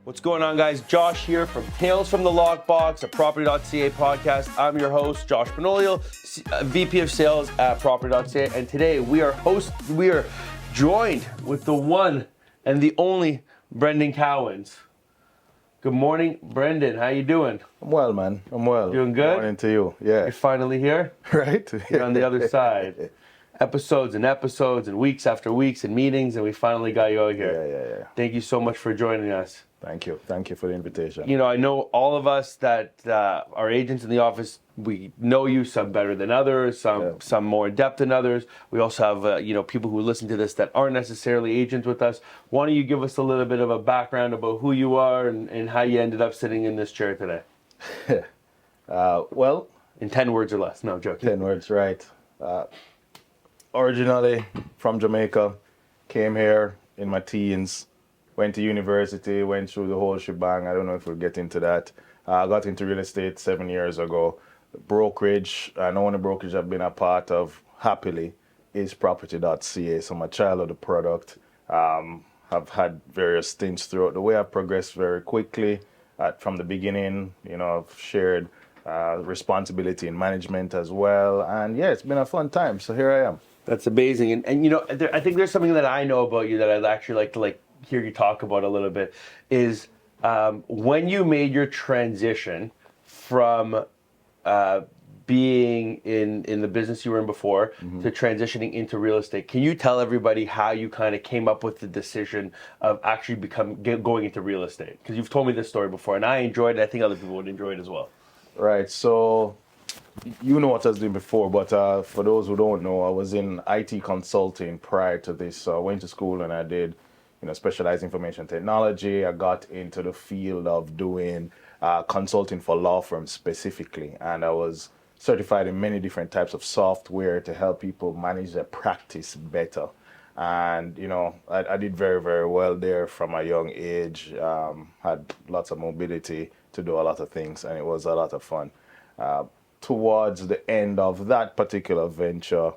What's going on, guys? Josh here from Tales from the Lockbox, a Property.ca podcast. I'm your host, Josh Benoliel, VP of Sales at Property.ca, and today we are joined with the one and the only Brendon Cowans. Good morning, Brendon. How you doing? I'm well, man. I'm well. Doing good? Good morning to you. Yeah. You're finally here? Right? You're on the other side. Episodes and weeks after weeks and meetings, and we finally got you out here. Yeah. Thank you so much for joining us. Thank you. Thank you for the invitation. You know, I know all of us that are agents in the office, we know you, some better than others, some more in depth than others. We also have, people who listen to this that aren't necessarily agents with us. Why don't you give us a little bit of a background about who you are and how you ended up sitting in this chair today? Well, in 10 words or less. No, joking. 10 words, right. Originally from Jamaica, came here in my teens, went to university, went through the whole shebang. I don't know if we'll get into that. I got into real estate 7 years ago. Brokerage, and the only brokerage I've been a part of happily is Property.ca. So my child of the product. I've had various stints throughout the way. I've progressed very quickly from the beginning. You know, I've shared responsibility in management as well. And yeah, it's been a fun time. So here I am. That's amazing. And I think there's something that I know about you that I'd actually like to hear you talk about a little bit is when you made your transition from being in the business you were in before to transitioning into real estate. Can you tell everybody how you kind of came up with the decision of actually going into real estate? Because you've told me this story before, and I enjoyed it. I think other people would enjoy it as well. Right. So you know what I was doing before, but for those who don't know, I was in IT consulting prior to this. So I went to school and I did specialized information technology. I got into the field of doing consulting for law firms specifically, and I was certified in many different types of software to help people manage their practice better. And I did very, very well there from a young age. Had lots of mobility to do a lot of things, and it was a lot of fun. Towards the end of that particular venture,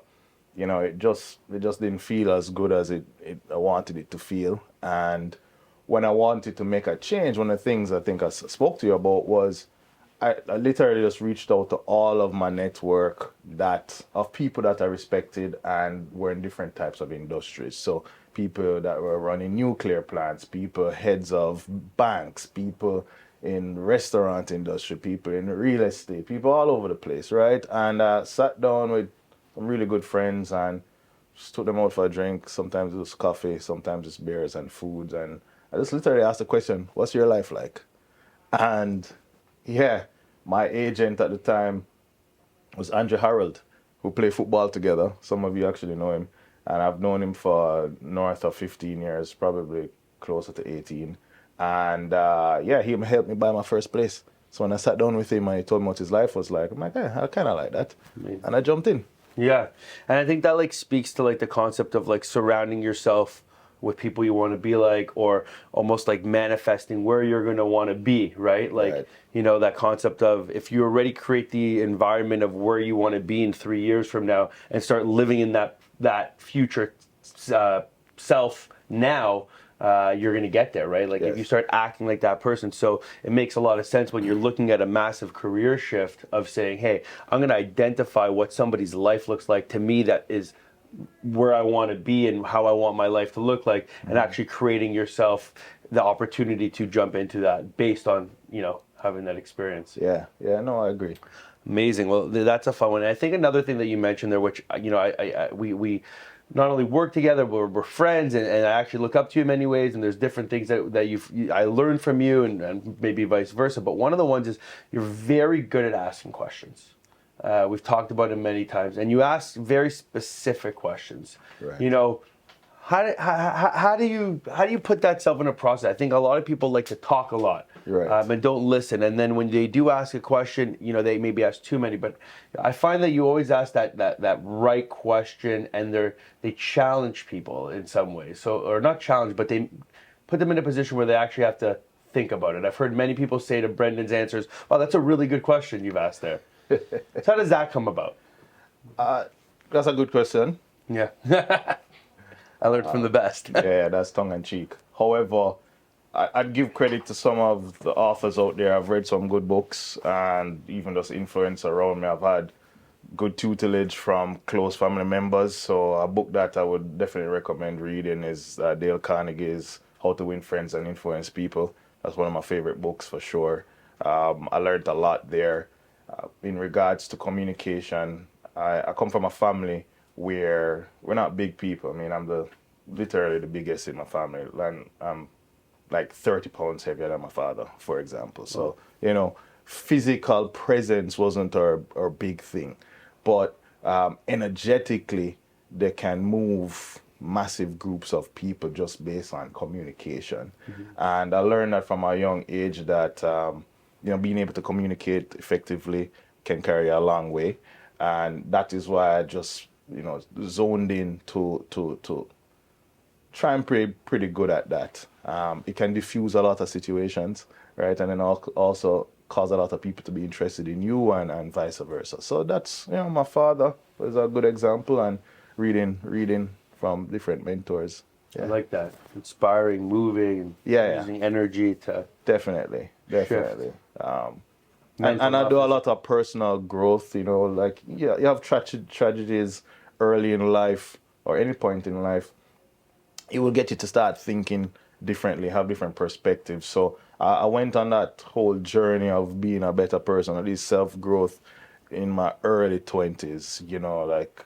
it just didn't feel as good as I wanted it to feel. And when I wanted to make a change, one of the things I think I spoke to you about was I literally just reached out to all of my network of people that I respected and were in different types of industries. So people that were running nuclear plants, people heads of banks, people in restaurant industry, people in real estate, people all over the place, right? And I sat down with some really good friends and just took them out for a drink. Sometimes it was coffee, sometimes it's beers and foods. And I just literally asked the question, what's your life like? And yeah, my agent at the time was Andrew Harold, who played football together. Some of you actually know him. And I've known him for north of 15 years, probably closer to 18. And he helped me buy my first place. So when I sat down with him and he told me what his life was like, I'm like, I kind of like that. Amazing. And I jumped in. Yeah. And I think that speaks to the concept of surrounding yourself with people you want to be like, or almost manifesting where you're going to want to be, right? Right. That concept of if you already create the environment of where you want to be in 3 years from now and start living in that future self now, you're going to get there, right? If you start acting like that person. So it makes a lot of sense when you're looking at a massive career shift of saying, hey, I'm going to identify what somebody's life looks like to me that is where I want to be and how I want my life to look like, and actually creating yourself the opportunity to jump into that based on, having that experience. Yeah, no, I agree. Amazing. Well, that's a fun one. And I think another thing that you mentioned there, which, we not only work together, but we're friends, and I actually look up to you in many ways, and there's different things that I learned from you, and maybe vice versa. But one of the ones is you're very good at asking questions. We've talked about it many times, and you ask very specific questions. Right. How do you put that self in a process? I think a lot of people like to talk a lot, right, and don't listen. And then when they do ask a question, they maybe ask too many. But I find that you always ask that right question, and they challenge people in some ways. So, or not challenge, but they put them in a position where they actually have to think about it. I've heard many people say to Brendon's answers, "Wow, that's a really good question you've asked there." So how does that come about? That's a good question. Yeah. I learned from the best. Yeah, that's tongue in cheek. However, I'd give credit to some of the authors out there. I've read some good books, and even just influence around me. I've had good tutelage from close family members. So a book that I would definitely recommend reading is Dale Carnegie's How to Win Friends and Influence People. That's one of my favorite books for sure. I learned a lot there. In regards to communication, I come from a family where we're not big people. I mean, I'm literally the biggest in my family, and I'm like 30 pounds heavier than my father, for example. So, physical presence wasn't our big thing. But energetically, they can move massive groups of people just based on communication. And I learned that from a young age that, being able to communicate effectively can carry a long way. And that is why I just, zoned in to try and pretty good at that. It can diffuse a lot of situations, right? And then also cause a lot of people to be interested in you and vice versa. So that's, my father was a good example, and reading from different mentors. I like that. Inspiring, moving, and using energy to definitely. And Mental I do a toughness. lot of personal growth, like you have tragedies early in life or any point in life. It will get you to start thinking differently, have different perspectives. So I went on that whole journey of being a better person, at least self-growth in my early 20s, like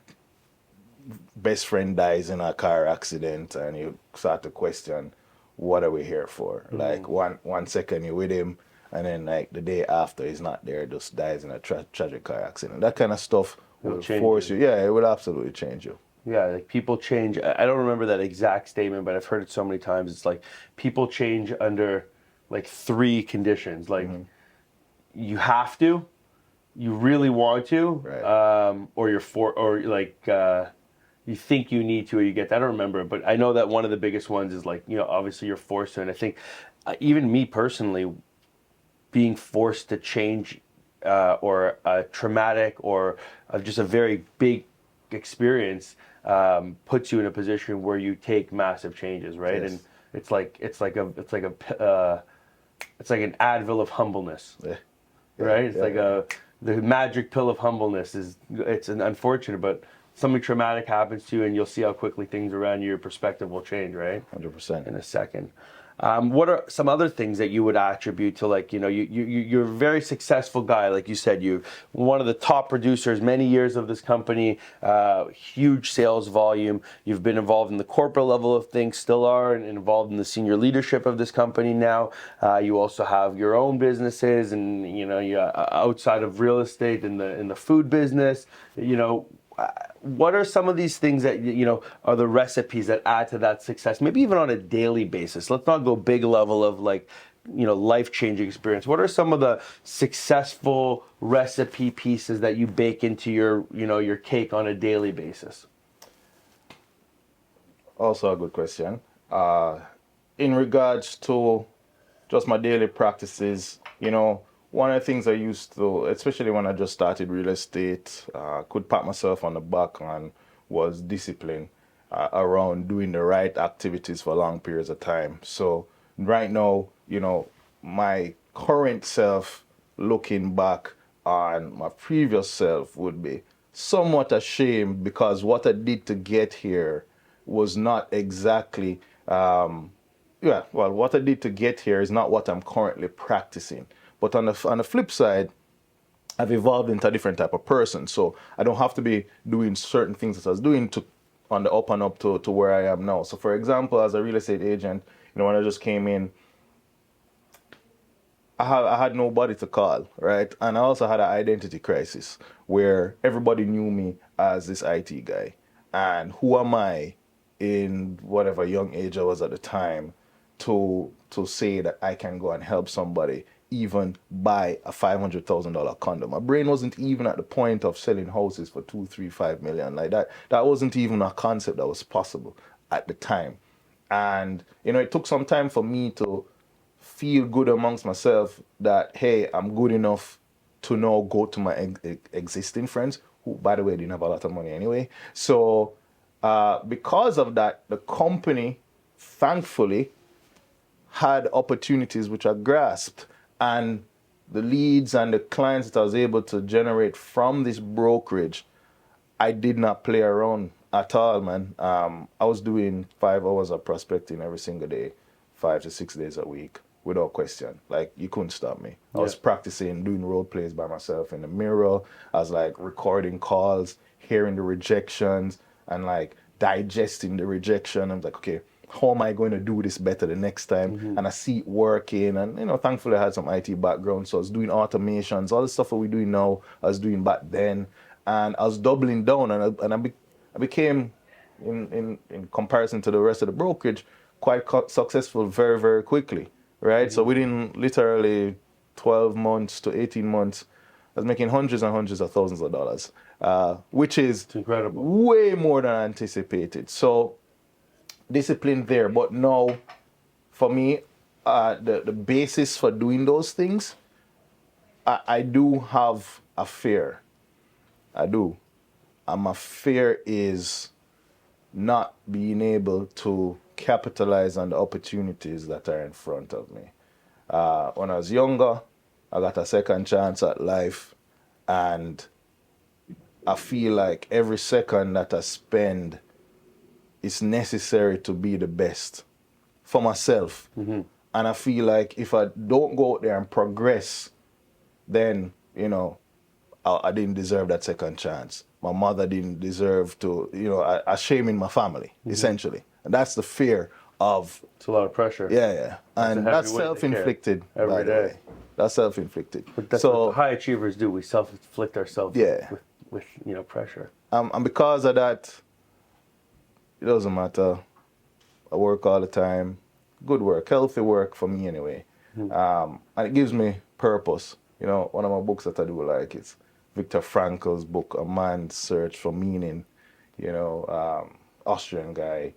best friend dies in a car accident and you start to question, what are we here for? Like one second you're with him and then like the day after he's not there, just dies in a tragic car accident. That kind of stuff will change force you. you. Yeah, it will absolutely change you. Yeah, like people change. I don't remember that exact statement, but I've heard it so many times. It's like people change under like three conditions. Like you have to, you really want to, Right. or you think you need to, or you get that. I don't remember, but I know that one of the biggest ones is like, obviously you're forced to. And I think even me personally, being forced to change or a traumatic or just a very big experience puts you in a position where you take massive changes, right? Yes. And it's like an Advil of humbleness, Yeah. right? It's like yeah. the magic pill of humbleness it's an unfortunate, but something traumatic happens to you, and you'll see how quickly things around you, your perspective will change, right? 100%. In a second. What are some other things that you would attribute to, like, you're a very successful guy, like you said, you one of the top producers, many years of this company, huge sales volume. You've been involved in the corporate level of things, still are, and involved in the senior leadership of this company now. You also have your own businesses, and you outside of real estate in the food business. What are some of these things that are the recipes that add to that success, maybe even on a daily basis? Let's not go big level of like life-changing experience. What are some of the successful recipe pieces that you bake into your cake on a daily basis? Also a good question. In regards to just my daily practices, one of the things I used to, especially when I just started real estate, could pat myself on the back on was discipline around doing the right activities for long periods of time. So right now, my current self looking back on my previous self would be somewhat ashamed because what I did to get here was not exactly what I did to get here is not what I'm currently practicing. But on the flip side, I've evolved into a different type of person. So I don't have to be doing certain things that I was doing to on the up and up to where I am now. So for example, as a real estate agent, when I just came in, I had nobody to call, right? And I also had an identity crisis where everybody knew me as this IT guy. And who am I in whatever young age I was at the time to say that I can go and help somebody even buy a $500,000 condo. My brain wasn't even at the point of selling houses for 2, 3, 5 million. Like that wasn't even a concept that was possible at the time. And it took some time for me to feel good amongst myself that, hey, I'm good enough to now go to my existing friends, who, by the way, didn't have a lot of money anyway. So because of that, the company, thankfully, had opportunities which I grasped, and the leads and the clients that I was able to generate from this brokerage, I did not play around at all, man. I was doing 5 hours of prospecting every single day, 5 to 6 days a week, without question. Like, you couldn't stop me. I was practicing, doing role plays by myself in the mirror. I was like recording calls, hearing the rejections, and like digesting the rejection. I'm like, okay, how am I going to do this better the next time? And I see it working. And, thankfully I had some IT background. So I was doing automations, all the stuff that we're doing now, I was doing back then. And I was doubling down. And I became, in comparison to the rest of the brokerage, quite successful very, very quickly, right? So within literally 12 months to 18 months, I was making hundreds and hundreds of thousands of dollars, which is incredible, way more than anticipated. So discipline there. But now, for me, the basis for doing those things, I do have a fear. I do. And my fear is not being able to capitalize on the opportunities that are in front of me. When I was younger, I got a second chance at life, and I feel like every second that I spend is necessary to be the best for myself. And I feel like if I don't go out there and progress, then, I didn't deserve that second chance. My mother didn't deserve to, I shame in my family, essentially. And that's the fear of... It's a lot of pressure. Yeah. And that's self-inflicted, by the way. That's self-inflicted. But that's what high achievers do. We self-inflict ourselves with pressure. And because of that, it doesn't matter. I work all the time. Good work, healthy work for me anyway. And it gives me purpose. One of my books that I do like is Viktor Frankl's book, A Man's Search for Meaning. Austrian guy,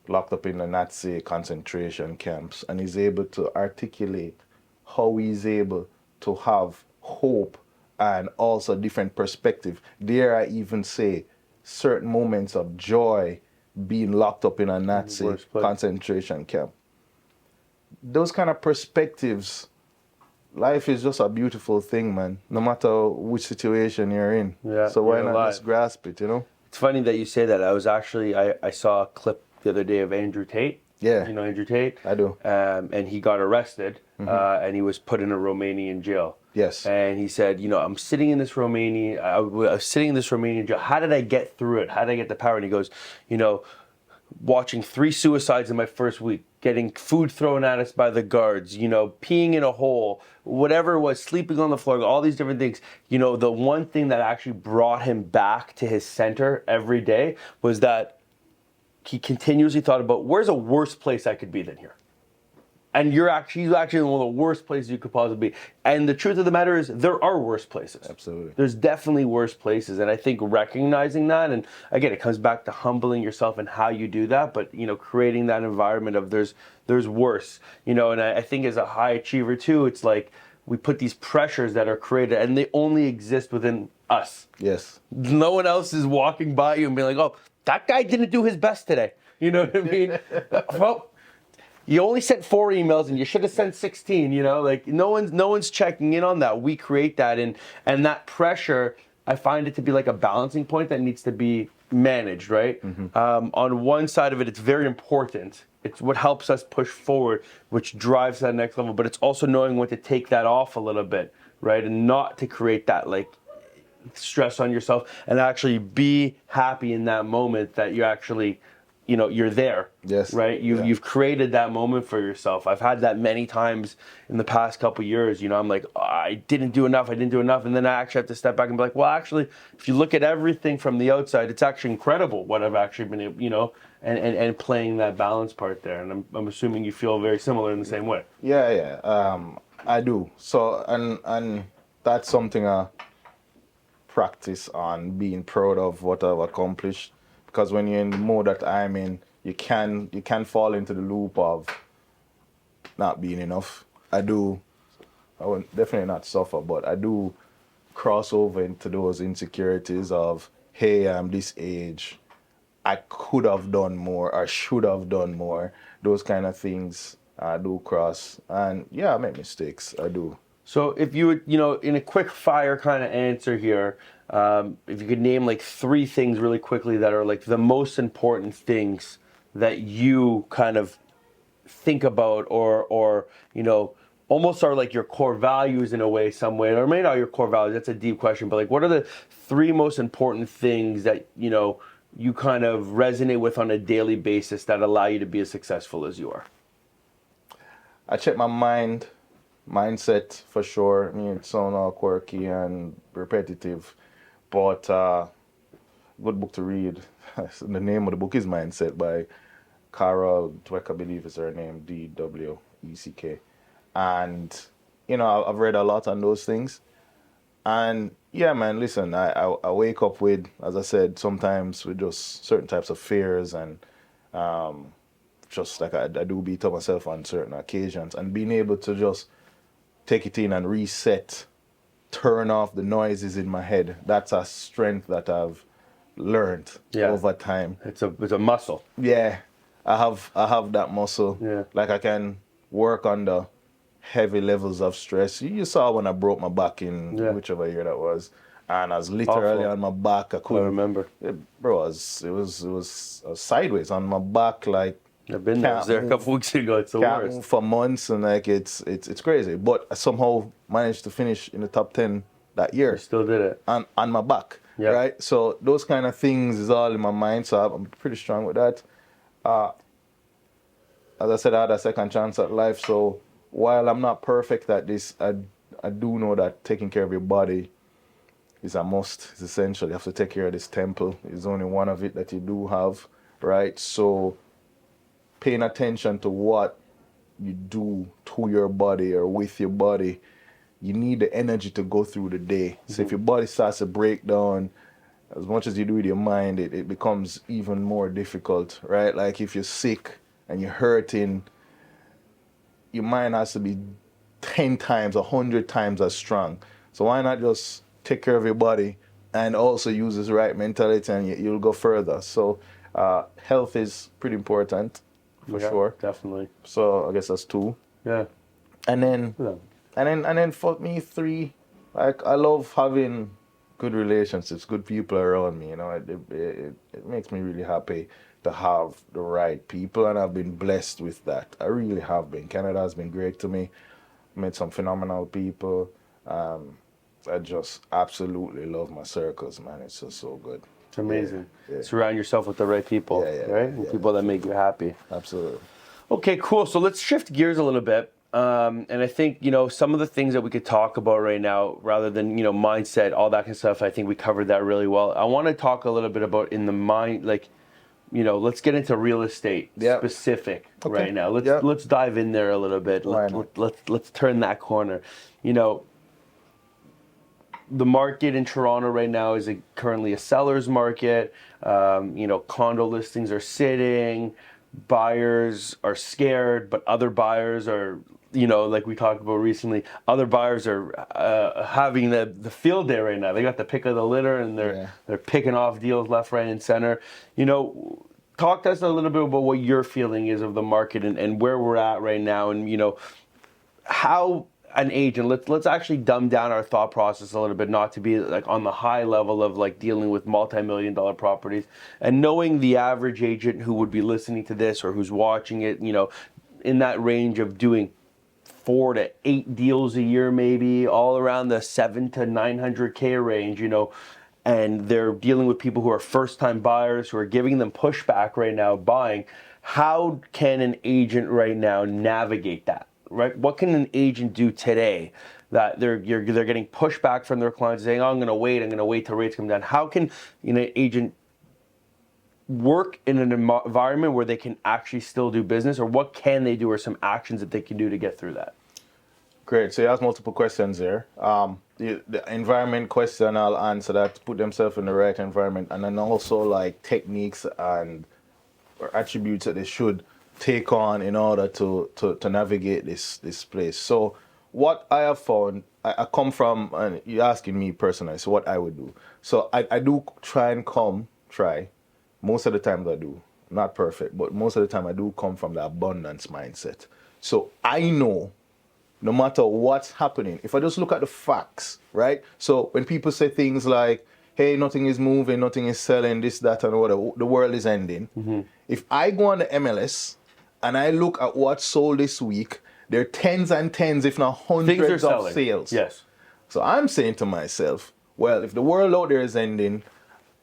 locked up in the Nazi concentration camps, and he's able to articulate how he's able to have hope and also different perspective. Dare I even say certain moments of joy being locked up in a Nazi concentration camp. Those kind of perspectives, life is just a beautiful thing, man, no matter which situation you're in. Yeah, so why not just grasp it, It's funny that you say that. I saw a clip the other day of Andrew Tate. Yeah. You know Andrew Tate? I do. And he got arrested, and he was put in a Romanian jail. Yes. And he said, I'm sitting in this Romanian jail. How did I get through it? How did I get the power? And he goes, watching 3 suicides in my first week, getting food thrown at us by the guards, peeing in a hole, whatever it was, sleeping on the floor, all these different things. The one thing that actually brought him back to his center every day was that he continuously thought about, where's a worse place I could be than here? And he's actually in one of the worst places you could possibly be. And the truth of the matter is, there are worse places. Absolutely. There's definitely worse places. And I think recognizing that, and again, it comes back to humbling yourself and how you do that, but, creating that environment of there's worse. And I think as a high achiever too, it's like we put these pressures that are created and they only exist within us. Yes. No one else is walking by you and being like, oh, that guy didn't do his best today. You know what I mean? Well, you only sent 4 emails and you should have sent 16, like no one's checking in on that. We create that, and that pressure, I find it to be like a balancing point that needs to be managed, right? On one side of it, it's very important. It's what helps us push forward, which drives that next level, but it's also knowing when to take that off a little bit, right? And not to create that like stress on yourself, and actually be happy in that moment that you actually, you're there. Yes. Right? You've created that moment for yourself. I've had that many times in the past couple years. I'm like, oh, I didn't do enough. And then I actually have to step back and be like, well, actually, if you look at everything from the outside, it's actually incredible what I've actually been able, and playing that balance part there. And I'm assuming you feel very similar in the same way. Yeah. I do. So, and that's something I practice on, being proud of what I've accomplished. Because when you're in the mode that I'm in, you can fall into the loop of not being enough. I will definitely not suffer, but I do cross over into those insecurities of, hey, I'm this age, I could have done more, I should have done more. Those kind of things I do cross, and yeah, I make mistakes. I do. So if you would, in a quick fire kind of answer here, if you could name like three things really quickly that are like the most important things that you kind of think about, or almost are like your core values in a way, some way, or maybe not your core values. That's a deep question, but like, what are the three most important things that you kind of resonate with on a daily basis that allow you to be as successful as you are? I check my mindset for sure. I mean, it sounds all quirky and repetitive, but good book to read. The name of the book is Mindset by Carol Dweck, I believe is her name, Dweck. And, I've read a lot on those things. And yeah, man, listen, I wake up with, as I said, sometimes with just certain types of fears and just like I do beat up myself on certain occasions. And being able to just take it in and reset, turn off the noises in my head, that's a strength that I've learned over time. It's a muscle. Yeah, I have that muscle. Yeah. Like I can work under heavy levels of stress. You saw when I broke my back in whichever year that was, and I was literally on my back. I couldn't remember. Bro, it was sideways on my back. Like I've been there a couple weeks ago. It's the can't worst. move for months, and like it's crazy. But I somehow managed to finish in the top 10 that year. You still did it. On my back. Yep. Right? So those kind of things is all in my mind. So I'm pretty strong with that. As I said, I had a second chance at life. So while I'm not perfect at this, I do know that taking care of your body is a must. It's essential. You have to take care of this temple. It's only one of it that you do have. Right? So paying attention to what you do to your body or with your body, you need the energy to go through the day. So if your body starts to break down, as much as you do with your mind, it becomes even more difficult, right? Like if you're sick and you're hurting, your mind has to be 10 times, 100 times as strong. So why not just take care of your body and also use this right mentality, and you'll go further. So health is pretty important for sure. Definitely. So I guess that's two. Yeah. And then and then for me, three, like I love having good relationships, good people around me. It makes me really happy to have the right people, and I've been blessed with that. I really have been. Canada has been great to me. Met some phenomenal people. I just absolutely love my circles, man. It's just so good. It's amazing. Yeah. Surround yourself with the right people, right? And people that make you happy. Absolutely. Okay, cool. So let's shift gears a little bit. And I think, some of the things that we could talk about right now, rather than, mindset, all that kind of stuff, I think we covered that really well. I want to talk a little bit about in the mind, like, let's get into real estate specific right now. Let's dive in there a little bit. Let's turn that corner. The market in Toronto right now is currently a seller's market. Condo listings are sitting. Buyers are scared, but other buyers are, like we talked about recently, other buyers are having the field day right now. They got the pick of the litter, and they're picking off deals left, right, and center. Talk to us a little bit about what your feeling is of the market and where we're at right now, and how an agent, let's actually dumb down our thought process a little bit, not to be like on the high level of like dealing with multi-million-dollar properties, and knowing the average agent who would be listening to this or who's watching it, in that range of doing 4 to 8 deals a year, maybe all around the 7 to 900K range, and they're dealing with people who are first-time buyers who are giving them pushback right now buying. How can an agent right now navigate that? Right? What can an agent do today that they're getting pushback from their clients saying, "Oh, I'm going to wait till rates come down"? How can an agent work in an environment where they can actually still do business, or what can they do, or some actions that they can do to get through that? Great. So you asked multiple questions there. The environment question, I'll answer that. Put themselves in the right environment, and then also like techniques and or attributes that they should take on in order to navigate this place. So what I have found, I come from, and you're asking me personally, so what I would do. So I do try, most of the times I do, not perfect, but most of the time I do come from the abundance mindset. So I know no matter what's happening, if I just look at the facts, right? So when people say things like, hey, nothing is moving, nothing is selling, this, that, and whatever, the world is ending. If I go on the MLS and I look at what sold this week, there are tens and tens, if not Things are hundreds of selling. sales. Yes. So I'm saying to myself, well, if the world out there is ending,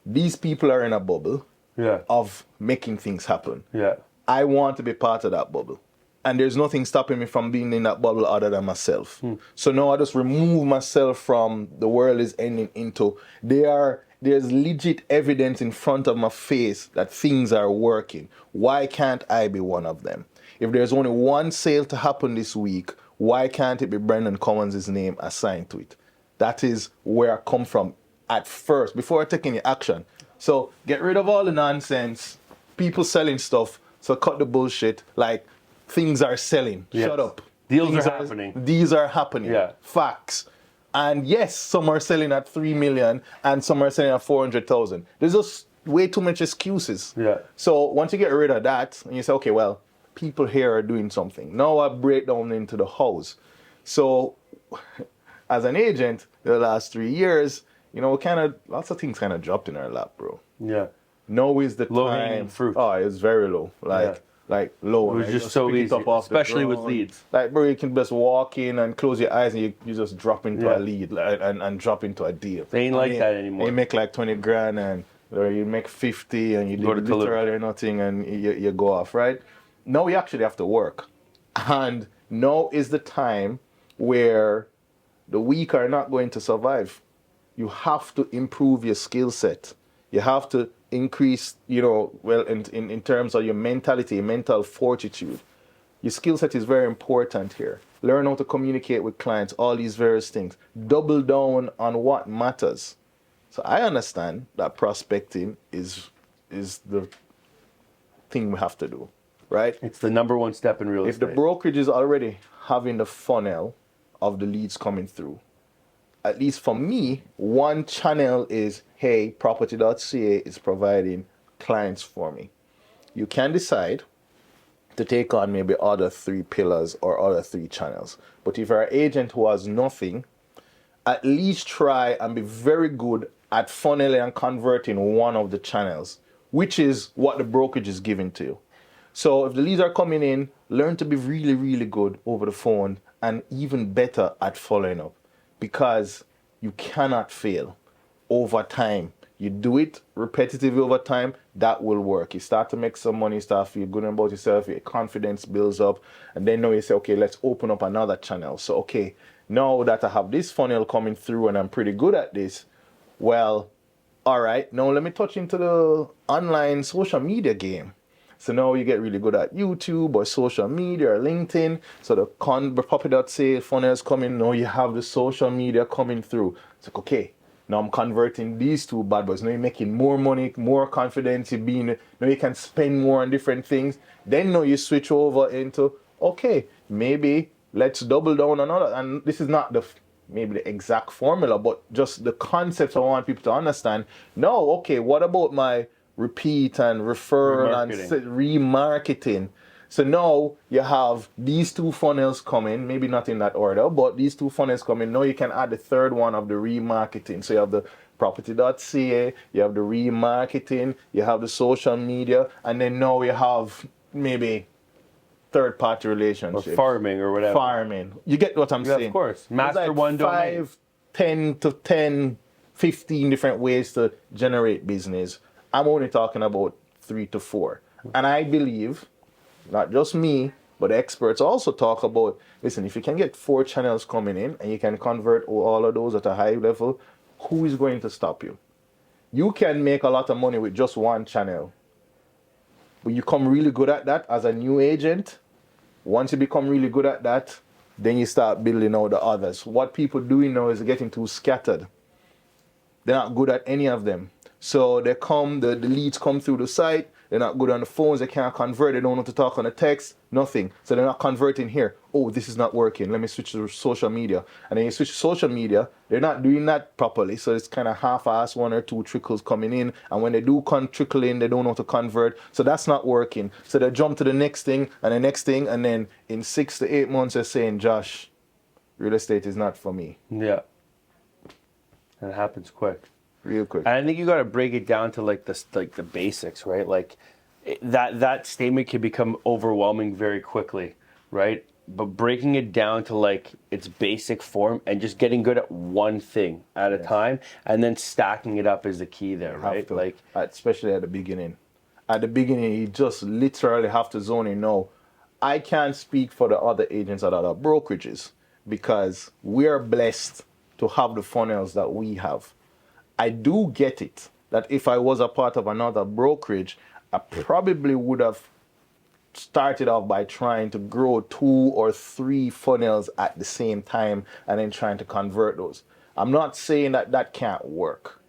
these people are in a bubble Yeah. of making things happen. Yeah. I want to be part of that bubble. And there's nothing stopping me from being in that bubble other than myself. So now I just remove myself from the world is ending into there's legit evidence in front of my face that things are working. Why can't I be one of them? If there's only one sale to happen this week, why can't it be Brendon Cowans' name assigned to it? That is where I come from at first, before I take any action. So get rid of all the nonsense, people selling stuff, so cut the bullshit, like things are selling. Yes. Shut up. Deals Things are happening. These are happening. Yeah. Facts. And yes, some are selling at 3 million and some are selling at 400,000. There's just way too much excuses. Yeah. So once you get rid of that and you say, okay, well, people here are doing something. Now I break down into the house. So as an agent, the last 3 years, lots of things kind of dropped in our lap, bro. Yeah. Now is the Low-hanging time. fruit. Oh, it's very low. Like low. It was Like, just so pick it easy, up off the especially with ground. leads. Like, bro, you can just walk in and close your eyes and you just drop into Yeah. a lead and drop into a deal. They ain't like that anymore. You make like 20 grand or you make 50 and you Go do to Toulouse. literally nothing and you go off, right? Now you actually have to work. And now is the time where the weak are not going to survive. You have to improve your skill set. You have to increase, in terms of your mentality, your mental fortitude. Your skill set is very important here. Learn how to communicate with clients, all these various things. Double down on what matters. So I understand that prospecting is the thing we have to do, right? It's the number one step in real If the estate. brokerage is already having the funnel of the leads coming through, at least for me, one channel is, hey, Property.ca is providing clients for me. You can decide to take on maybe other 3 pillars or other 3 channels. But if you're an agent who has nothing, at least try and be very good at funneling and converting one of the channels, which is what the brokerage is giving to you. So if the leads are coming in, learn to be really, really good over the phone and even better at following up, because you cannot fail over time. You do it repetitively over time, that will work. You start to make some money, start to feel good about yourself, your confidence builds up, and then now you say, okay, let's open up another channel. So, okay, now that I have this funnel coming through and I'm pretty good at this, well, all right, now let me touch into the online social media game. So now you get really good at YouTube or social media or LinkedIn. So the Property.ca funnel is coming. Now you have the social media coming through. It's like, okay, now I'm converting these 2 bad boys. Now you're making more money, more confidence. Now you can spend more on different things. Then now you switch over into, okay, maybe let's double down on other. And this is not maybe the exact formula, but just the concepts I want people to understand. No, okay, what about my repeat and referral and remarketing? So now you have these 2 funnels coming, maybe not in that order, but these 2 funnels coming. Now you can add the third one of the remarketing. So you have the Property.ca, you have the remarketing, you have the social media, and then now you have maybe third-party relationships. Or farming or whatever. Farming. You get what I'm saying? Of course. Master like one domain. 10, 15 different ways to generate business. I'm only talking about 3 to 4. And I believe, not just me, but experts also talk about, listen, if you can get 4 channels coming in and you can convert all of those at a high level, who is going to stop you? You can make a lot of money with just 1 channel. But you become really good at that as a new agent. Once you become really good at that, then you start building out the others. What people doing now is getting too scattered. They're not good at any of them. So the leads come through the site, They're not good on the phones. They can't convert. They don't know how to talk on the text. Nothing. So they're not converting here. Oh, this is not working. Let me switch to social media. And then you switch to social media. They're not doing that properly. So it's kind of half-assed, one or two trickles coming in. And when they do trickle in, they don't know how to convert. So that's not working. So they jump to the next thing and the next thing. And then in 6 to 8 months, they're saying, Josh, real estate is not for me. Yeah. And it happens quick. Real quick. And I think you got to break it down to like the basics, right? Like that statement can become overwhelming very quickly, right? But breaking it down to like its basic form and just getting good at one thing at a time, and then stacking it up is the key there, right? Like especially at the beginning. At the beginning, you just literally have to zone in. No, I can't speak for the other agents at other brokerages because we are blessed to have the funnels that we have. I do get it that if I was a part of another brokerage, I probably would have started off by trying to grow 2 or 3 funnels at the same time and then trying to convert those. I'm not saying that that can't work.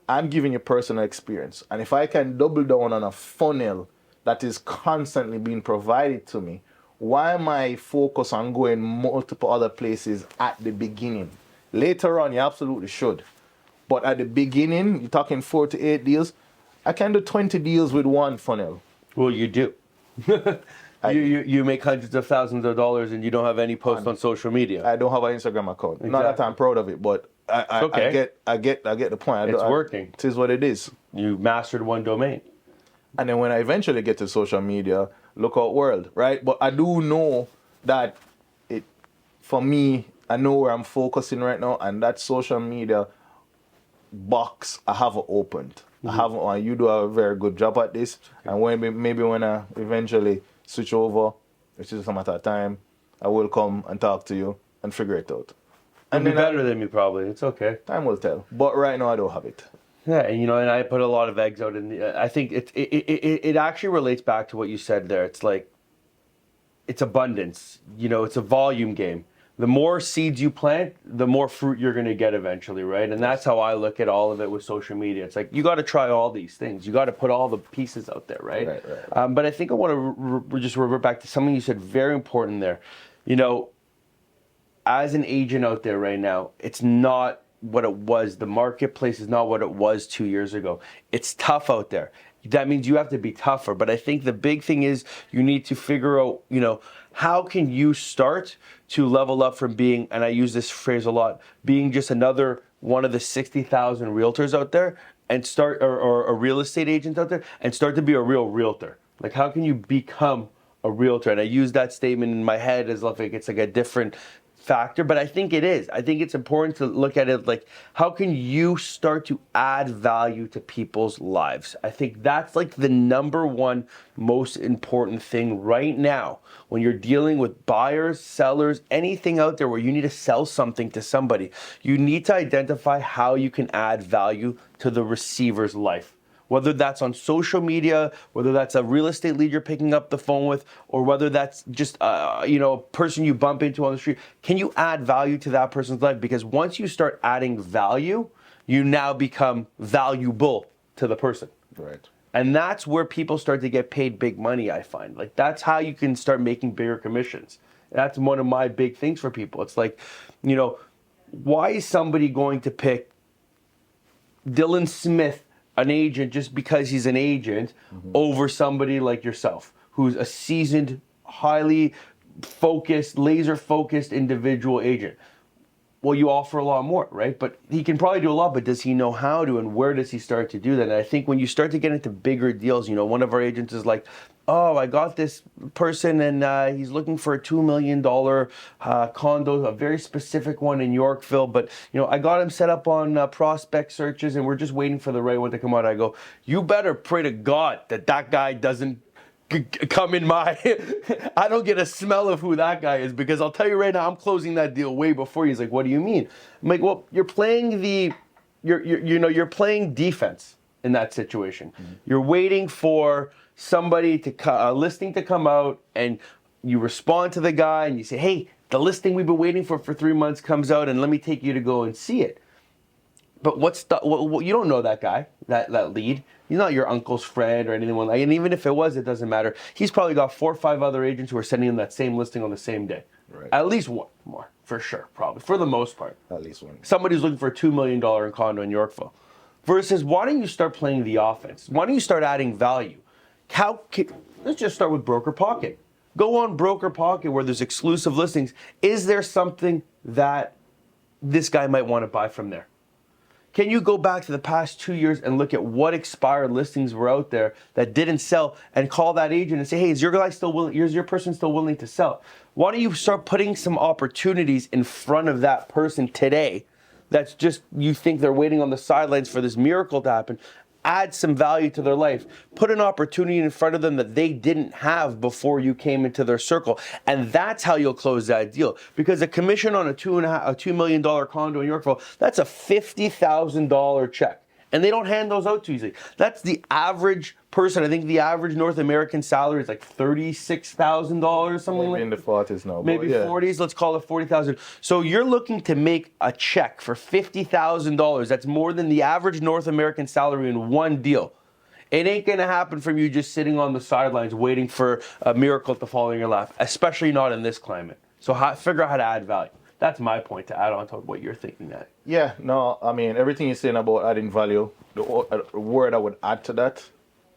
I'm giving you personal experience. And if I can double down on a funnel that is constantly being provided to me, why am I focused on going multiple other places at the beginning? Later on, you absolutely should. But at the beginning, you're talking 4 to 8 deals. I can do 20 deals with one funnel. Well, you do. you make hundreds of thousands of dollars and you don't have any posts on social media. I don't have an Instagram account. Exactly. Not that I'm proud of it, but I get the point. It's working. It is what it is. You mastered one domain. And then when I eventually get to social media, lookout world, right? But I do know that for me, I know where I'm focusing right now, and that social media box I haven't opened. I haven't. You do a very good job at this, and maybe when I eventually switch over, which is some at a time, I will come and talk to you and figure it out. And you'll be better than me probably. It's okay. Time will tell. But right now I don't have it. Yeah, and and I put a lot of eggs out in the. I think it actually relates back to what you said there. It's like, it's abundance. It's a volume game. The more seeds you plant, the more fruit you're going to get eventually, right? And that's how I look at all of it with social media. It's like, you got to try all these things. You got to put all the pieces out there, right? Right. But I think I want to just revert back to something you said very important there. As an agent out there right now, it's not what it was. The marketplace is not what it was 2 years ago. It's tough out there. That means you have to be tougher. But I think the big thing is you need to figure out, how can you start to level up from being, and I use this phrase a lot, being just another one of the 60,000 realtors out there and start, or a real estate agent out there, and start to be a real realtor. Like, how can you become a realtor? And I use that statement in my head as like it's like a different factor, but I think it is. I think it's important to look at it like, how can you start to add value to people's lives? I think that's like the number one most important thing right now when you're dealing with buyers, sellers, anything out there where you need to sell something to somebody. You need to identify how you can add value to the receiver's life. Whether that's on social media, whether that's a real estate lead you're picking up the phone with, or whether that's just a person you bump into on the street, can you add value to that person's life? Because once you start adding value, you now become valuable to the person. Right. And that's where people start to get paid big money, I find. Like, that's how you can start making bigger commissions. That's one of my big things for people. It's like, why is somebody going to pick Dylan Smith, an agent, just because he's an agent, over somebody like yourself, who's a seasoned, highly focused, laser focused individual agent? Well, you offer a lot more, right? But he can probably do a lot, but does he know how to, and where does he start to do that? And I think when you start to get into bigger deals, one of our agents is like, oh, I got this person and he's looking for a $2 million condo, a very specific one in Yorkville, but I got him set up on prospect searches and we're just waiting for the right one to come out. I go, you better pray to God that guy doesn't come in my, I don't get a smell of who that guy is, because I'll tell you right now, I'm closing that deal way before. He's like, what do you mean? I'm like, well, you're playing you're playing defense in that situation. You're waiting for somebody a listing to come out, and you respond to the guy and you say, hey, the listing we've been waiting for 3 months comes out and let me take you to go and see it. But you don't know that guy, that lead. He's not your uncle's friend or anything like. And even if it was, it doesn't matter. He's probably got 4 or 5 other agents who are sending him that same listing on the same day. Right. At least one more, for sure, probably for the most part. At least one. Somebody's looking for a $2 million condo in Yorkville. Versus, why don't you start playing the offense? Why don't you start adding value? Let's just start with Broker Pocket. Go on Broker Pocket where there's exclusive listings. Is there something that this guy might want to buy from there? Can you go back to the past 2 years and look at what expired listings were out there that didn't sell and call that agent and say, hey, is your guy still willing, is your person still willing to sell? Why don't you start putting some opportunities in front of that person today that's just, you think they're waiting on the sidelines for this miracle to happen? Add some value to their life. Put an opportunity in front of them that they didn't have before you came into their circle. And that's how you'll close that deal. Because a commission on a $2 million condo in Yorkville, that's a $50,000 check. And they don't hand those out too easily. That's the average person. I think the average North American salary is like $36,000, something like that. Maybe in the 40s now. Maybe 40s, let's call it 40,000. So you're looking to make a check for $50,000. That's more than the average North American salary in one deal. It ain't gonna happen from you just sitting on the sidelines waiting for a miracle to fall in your lap, especially not in this climate. So figure out how to add value. That's my point to add on to what you're thinking that. Yeah, no, I mean, everything you're saying about adding value, the word I would add to that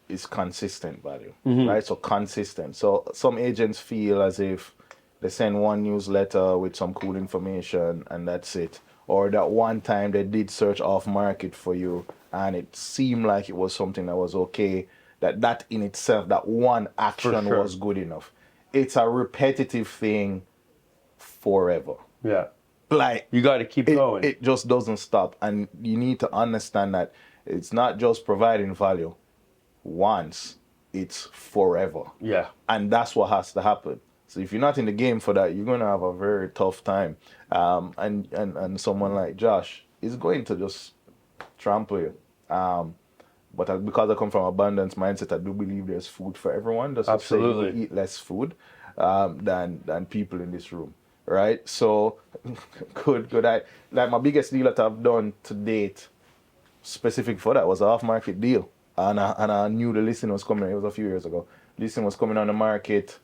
is consistent value, right? So consistent. So some agents feel as if they send one newsletter with some cool information and that's it. Or that one time they did search off market for you and it seemed like it was something that was okay, that in itself, that one action was good enough. It's a repetitive thing forever. Yeah. Like, you got to keep going. It just doesn't stop. And you need to understand that it's not just providing value once, it's forever. Yeah. And that's what has to happen. So if you're not in the game for that, you're going to have a very tough time. And someone like Josh is going to just trample you. But because I come from abundance mindset, I do believe there's food for everyone. Just absolutely. Say you eat less food than people in this room. Right, so good. Like my biggest deal that I've done to date, specific for that, was an off-market deal, and I knew the listing was coming. It was a few years ago. Listing was coming on the market.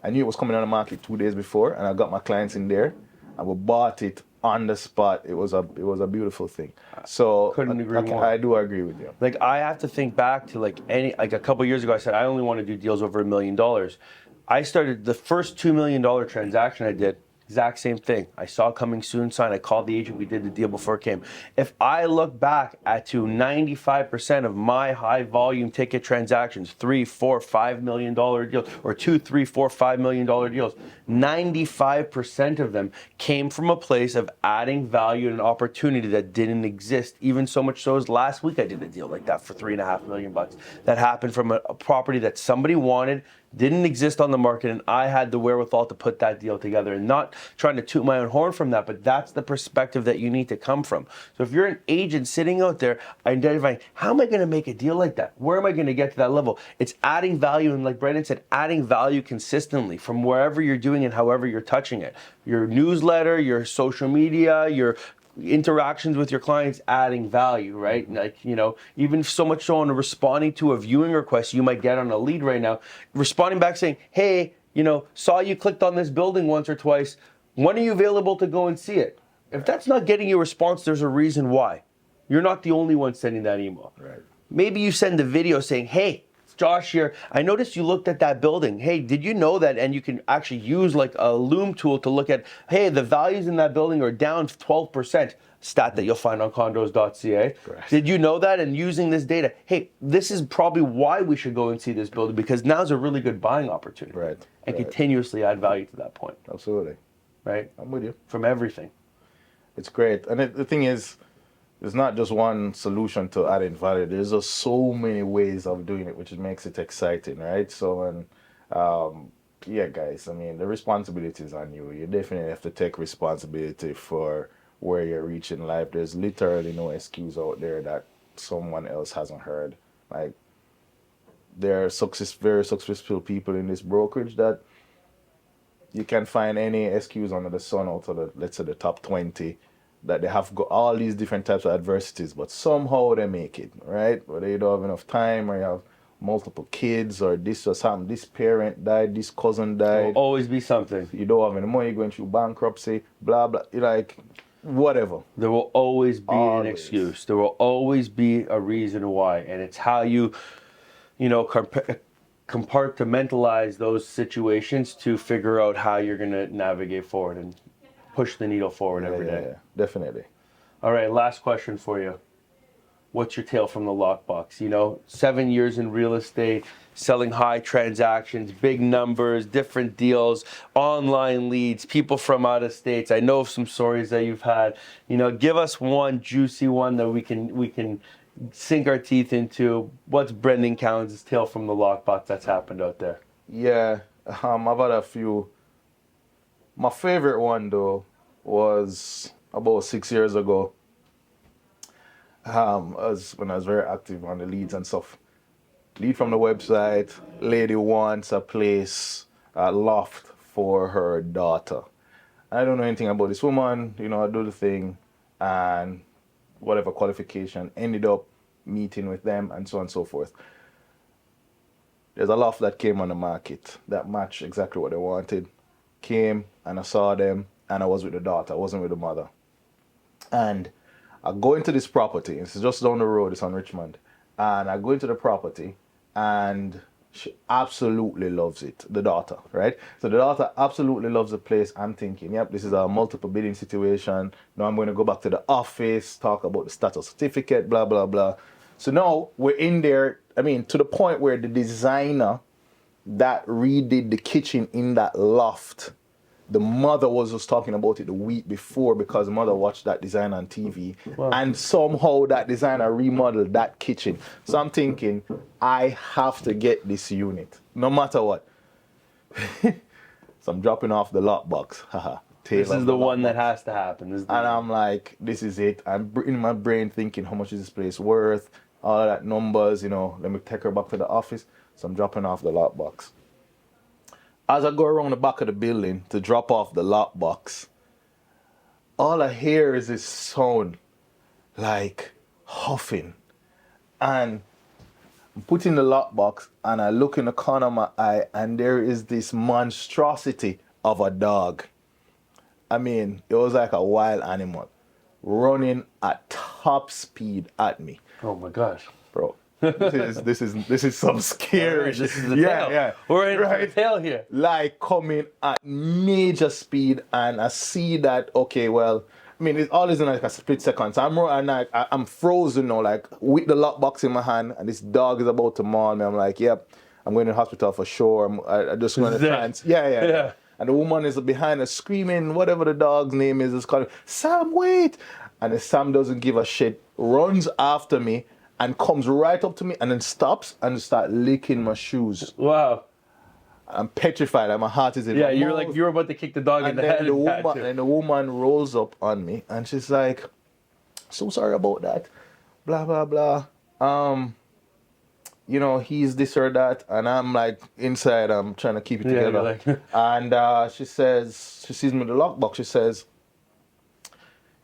I knew it was coming on the market 2 days before, and I got my clients in there, and we bought it on the spot. It was a beautiful thing. So couldn't agree more. I do agree with you. Like, I have to think back to like a couple years ago. I said I only want to do deals over $1 million. I started the first $2 million transaction I did. Exact same thing. I saw coming soon sign. I called the agent. We did the deal before it came. If I look back at 95% of my high volume ticket transactions, $3, $4, $5 million deals, or $2, $3, $4, $5 million deals, 95% of them came from a place of adding value and an opportunity that didn't exist. Even so much so as last week I did a deal like that for $3.5 million. That happened from a property that somebody wanted, didn't exist on the market, and I had the wherewithal to put that deal together. And not trying to toot my own horn from that, but that's the perspective that you need to come from. So if you're an agent sitting out there identifying, how am I going to make a deal like that? Where am I going to get to that level? It's adding value, and like Brendon said, adding value consistently from wherever you're doing it, however you're touching it. Your newsletter, your social media, your interactions with your clients, adding value, right? Like, even so much so on responding to a viewing request you might get on a lead right now, responding back saying, hey, saw you clicked on this building once or twice. When are you available to go and see it? If that's not getting you a response, there's a reason why. You're not the only one sending that email. Right. Maybe you send a video saying, hey, it's Josh here. I noticed you looked at that building. Hey, did you know that? And you can actually use like a Loom tool to look at, hey, the values in that building are down 12%. Stat that you'll find on condos.ca. Correct. Did you know that? And using this data, hey, this is probably why we should go and see this building, because now's a really good buying opportunity. Right. And continuously add value to that point. Absolutely. Right? I'm with you. From everything. It's great. And the thing is, there's not just one solution to adding value. There's just so many ways of doing it, which makes it exciting, right? So, yeah, guys, I mean, the responsibility is on you. You definitely have to take responsibility for where you're reaching life. There's literally no excuse out there that someone else hasn't heard. Like, there are very successful people in this brokerage that you can find any excuse under the sun out of let's say the top 20, that they have got all these different types of adversities, but somehow they make it, right? Whether you don't have enough time or you have multiple kids or this or something, this parent died, this cousin There will died, always be something. you don't have any money, you're going through bankruptcy, blah, blah, you're like, whatever. There will always be an Always. excuse. There will always be a reason why, and it's how you compartmentalize those situations to figure out how you're going to navigate forward and push the needle forward every day. Yeah, definitely. All right, last question for you. What's your tale from the lockbox? 7 years in real estate, selling high transactions, big numbers, different deals, online leads, people from out of states. I know of some stories that you've had. Give us one juicy one that we can sink our teeth into. What's Brendon Cowans' tale from the lockbox that's happened out there? Yeah, I've had a few. My favorite one though was about 6 years ago. When I was very active on the leads and stuff. Lead from the website. Lady wants a place, a loft for her daughter. I don't know anything about this woman. I do the thing, and whatever qualification, ended up meeting with them and so on and so forth. There's a loft that came on the market that matched exactly what they wanted. Came and I saw them, and I was with the daughter. I wasn't with the mother. And I go into this property. It's just down the road. It's on Richmond. And I go into the property, and she absolutely loves it, the daughter, right? So the daughter absolutely loves the place. I'm thinking, yep, this is a multiple bidding situation. Now I'm going to go back to the office, talk about the status certificate, blah, blah, blah. So now we're in there, to the point where the designer that redid the kitchen in that loft, the mother was just talking about it the week before because the mother watched that design on TV. Wow. And somehow that designer remodeled that kitchen. So I'm thinking, I have to get this unit, no matter what. So I'm dropping off the lockbox. This is the one that has to happen. And I'm like, this is it. I'm in my brain thinking, how much is this place worth? All of that numbers, let me take her back to the office. So I'm dropping off the lockbox. As I go around the back of the building to drop off the lockbox, all I hear is this sound like huffing. And I'm putting the lockbox, and I look in the corner of my eye, and there is this monstrosity of a dog. It was like a wild animal running at top speed at me. Oh my gosh. Bro. This is some scary. Right, this is the tail. Yeah. We're in the tail here. Like coming at major speed, and I see that. Okay, well, it's always in like a split second. So I'm frozen now, like with the lockbox in my hand, and this dog is about to maul me. I'm like, yep, I'm going to the hospital for sure. I just going to try and yeah. And the woman is behind us screaming, whatever the dog's name is calling, Sam, wait! And then Sam doesn't give a shit, runs after me, and comes right up to me and then stops and start licking my shoes. Wow. I'm petrified. Like my heart is in my mouth. You're like, you were about to kick the dog in the head. And the woman rolls up on me and she's like, so sorry about that. Blah, blah, blah. He's this or that. And I'm like, inside, I'm trying to keep it together. Like... And she sees me with the lockbox. She says,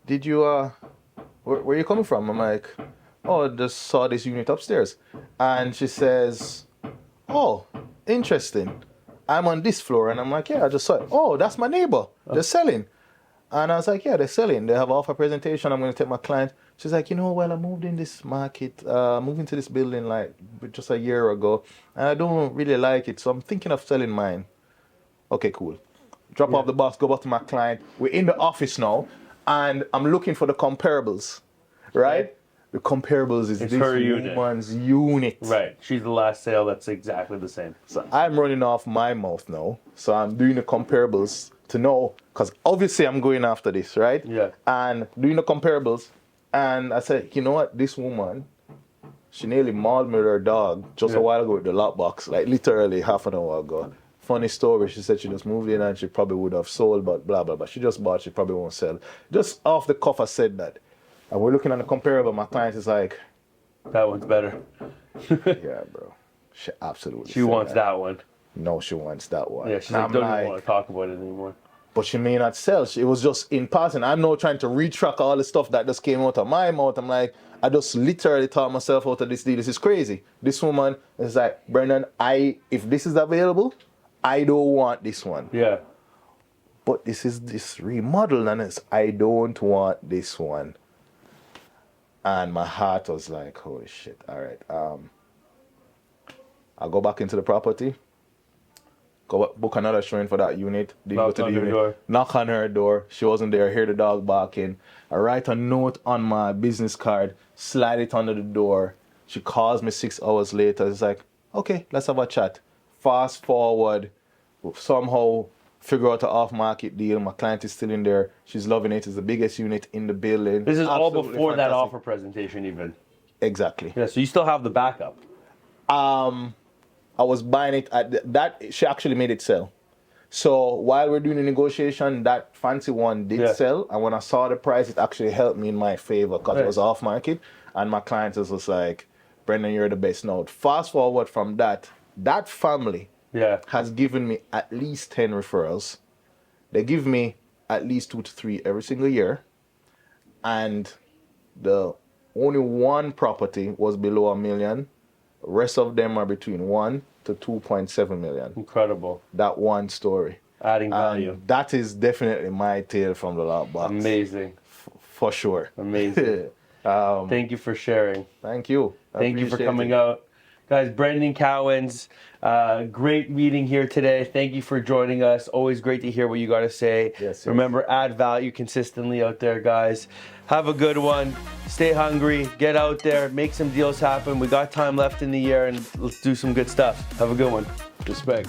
did you, where are you coming from? I'm like, oh, just saw this unit upstairs. And she says, oh, interesting. I'm on this floor. And I'm like, yeah, I just saw it. Oh, that's my neighbor. They're selling. And I was like, yeah, they're selling. They have an offer presentation. I'm going to take my client. She's like, I moved in this market, moved into this building like just a year ago. And I don't really like it. So I'm thinking of selling mine. Okay, cool. Drop off the box, go back to my client. We're in the office now. And I'm looking for the comparables, right? The comparables is this woman's unit. Right. She's the last sale that's exactly the same. So I'm running off my mouth now. So I'm doing the comparables to know, because obviously I'm going after this, right? Yeah. And doing the comparables. And I said, you know what? This woman, she nearly mauled me with her dog just a while ago with the lockbox, like literally half an hour ago. Funny story. She said she just moved in and she probably would have sold, but blah, blah, blah. She just bought, she probably won't sell. Just off the cuff, I said that. And we're looking at the comparable. My client is like, that one's better. Yeah, bro. She absolutely. She wants that one. No, she wants that one. Yeah, she's like, don't even want to talk about it anymore. but she may not sell. It was just in passing. I'm now trying to retrack all the stuff that just came out of my mouth. I'm like, I just literally thought myself out of this deal. This is crazy. This woman is like, Brendon, if this is available, I don't want this one. Yeah. But this is this remodel, and I don't want this one. And my heart was like, holy shit. All right. I'll go back into the property. Go book another showing for that unit. Knock on her door. Knock on her door. She wasn't there. Hear the dog barking. I write a note on my business card. Slide it under the door. She calls me 6 hours later. It's like, okay, let's have a chat. Fast forward. Somehow figure out an off-market deal. My client is still in there. She's loving it. It's the biggest unit in the building. This is all Absolutely before that fantastic. offer presentation even. Exactly. Yeah, so you still have the backup. I was buying it at that. She actually made it sell. So while we're doing the negotiation, that fancy one did sell. And when I saw the price, it actually helped me in my favor because it was off market. And my client was just like, Brendon, you're the best. Now, fast forward from that family has given me at least 10 referrals. They give me at least 2 to 3 every single year. And the only one property was below $1 million. Rest of them are between 1 to 2.7 million. Incredible. That one story. Adding value. That is definitely my tale from the Lockbox. Amazing. For sure. Amazing. Thank you for sharing. Thank you. Thank you for coming out. Guys, Brendon Cowans, great meeting here today. Thank you for joining us. Always great to hear what you got to say. Yes. Remember, add value consistently out there, guys. Have a good one. Stay hungry. Get out there. Make some deals happen. We got time left in the year, and let's do some good stuff. Have a good one. Respect.